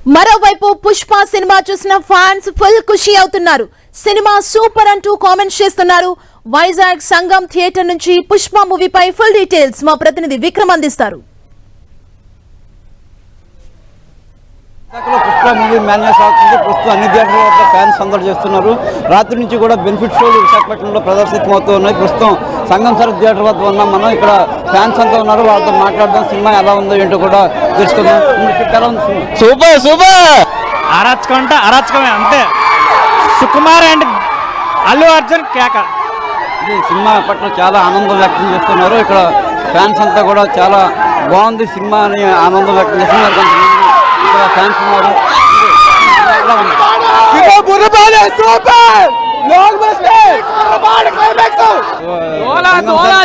మరోవైపు పుష్ప సినిమా చూసిన fans full ఖుషి అవుతున్నారు. సినిమా సూపర్ అంటూ కామెంట్స్ చేస్తున్నారు. వైజాగ్ సంగం థియేటర్ నుంచి పుష్ప మూవీపై ఫుల్ డీటెయిల్స్ మా ప్రతినిధి విక్రమ్ అందిస్తారు. పుష్ప మూవీ మ్యాన్యస్ అవుతుంది. ప్రస్తుతం అన్ని థియేటర్ల వద్ద ఫ్యాన్స్ సందడి చేస్తున్నారు. రాత్రి నుంచి కూడా బెనిఫిట్ షోలు విశాఖపట్నంలో ప్రదర్శితమవుతూ ఉన్నాయి. ప్రస్తుతం సంగం సరఫ్ థియేటర్ వద్ద ఉన్నాం మనం. ఇక్కడ ఫ్యాన్స్ అంతా ఉన్నారు, వాళ్ళతో మాట్లాడదాం. సినిమా ఎలా ఉందో ఏంటో కూడా తెలుసుకుందాం. సూపర్ సూపర్ అరాచకం అంటే అరాచకమే అంతే. సుకుమార్ అండ్ అల్లు అర్జున్ కేక. ఈ సినిమా పట్ల చాలా ఆనందం వ్యక్తం చేస్తున్నారు. ఇక్కడ ఫ్యాన్స్ అంతా కూడా చాలా బాగుంది సినిమా అని ఆనందం వ్యక్తం చేస్తున్నారు. ఇక్కడ ఫ్యాన్స్ ఉన్నారు.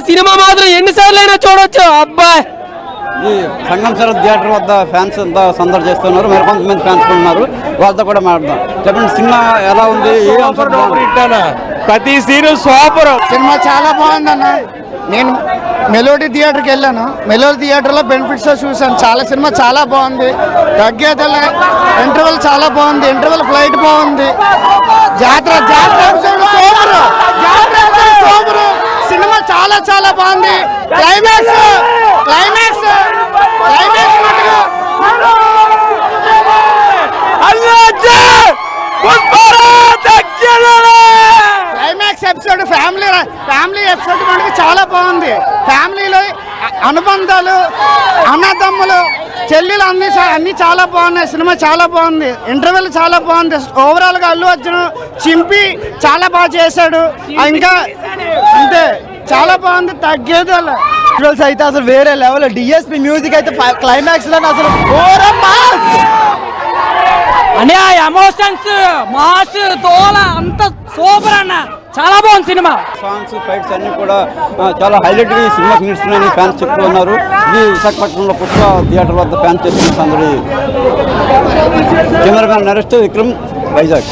సినిమా మాత్రం ఎన్నిసార్లు అయినా చూడొచ్చు. అబ్బాయి ఈ సంగం సరఫ్ థియేటర్ వద్ద ఫ్యాన్స్ అంతా సందడి చేస్తున్నారు. మరి కొంతమంది ఫ్యాన్స్ ఉన్నారు, వాళ్ళతో కూడా మాట్లాడదాం. చెప్పండి, సినిమా ఎలా ఉంది? ప్రతి సీను సూపర్. సినిమా చాలా బాగుందన్న. నేను మెలోడీ థియేటర్కి వెళ్ళాను. మెలోడీ థియేటర్లో బెనిఫిట్స్ చూశాను. సినిమా చాలా బాగుంది. తగ్గేదల ఇంటర్వెల్ చాలా బాగుంది. ఇంటర్వెల్ ఫ్లైట్ బాగుంది. జాతర సూపర్. సినిమా చాలా చాలా బాగుంది. క్లైమాక్స్ ఎపిసోడ్ ఫ్యామిలీ ఎపిసోడ్ మనకి చాలా బాగుంది. ఫ్యామిలీలో అనుబంధాలు, అన్నదమ్ములు, చెల్లెలు అన్ని చాలా బాగున్నాయి. సినిమా చాలా బాగుంది. ఇంటర్వెల్ చాలా బాగుంది. ఓవరాల్ గా అల్లు అర్జున్ చింపి చాలా బాగా చేశాడు. ఇంకా అంతే, చాలా బాగుంది. తగ్గేది అయితే అసలు వేరే లెవెల్. డిఎస్పి మ్యూజిక్ అయితే క్లైమాక్స్ లో అసలు అని ఆ ఎమోషన్స్ మాస్ తోల అంత సూపర్ అన్న. చాలా బాగుంది సినిమా. సాంగ్స్, ఫైట్స్ అన్ని కూడా చాలా హైలైట్ గా ఈ సినిమాకి నిలుస్తున్నాయని ఫ్యాన్స్ చెప్తూ ఉన్నారు. ఇది విశాఖపట్నంలో పుష్ప థియేటర్ వద్ద ఫ్యాన్స్ చేస్తున్న సందడి. కెమెరామెన్ నరేష్ తో విక్రమ్, వైజాగ్.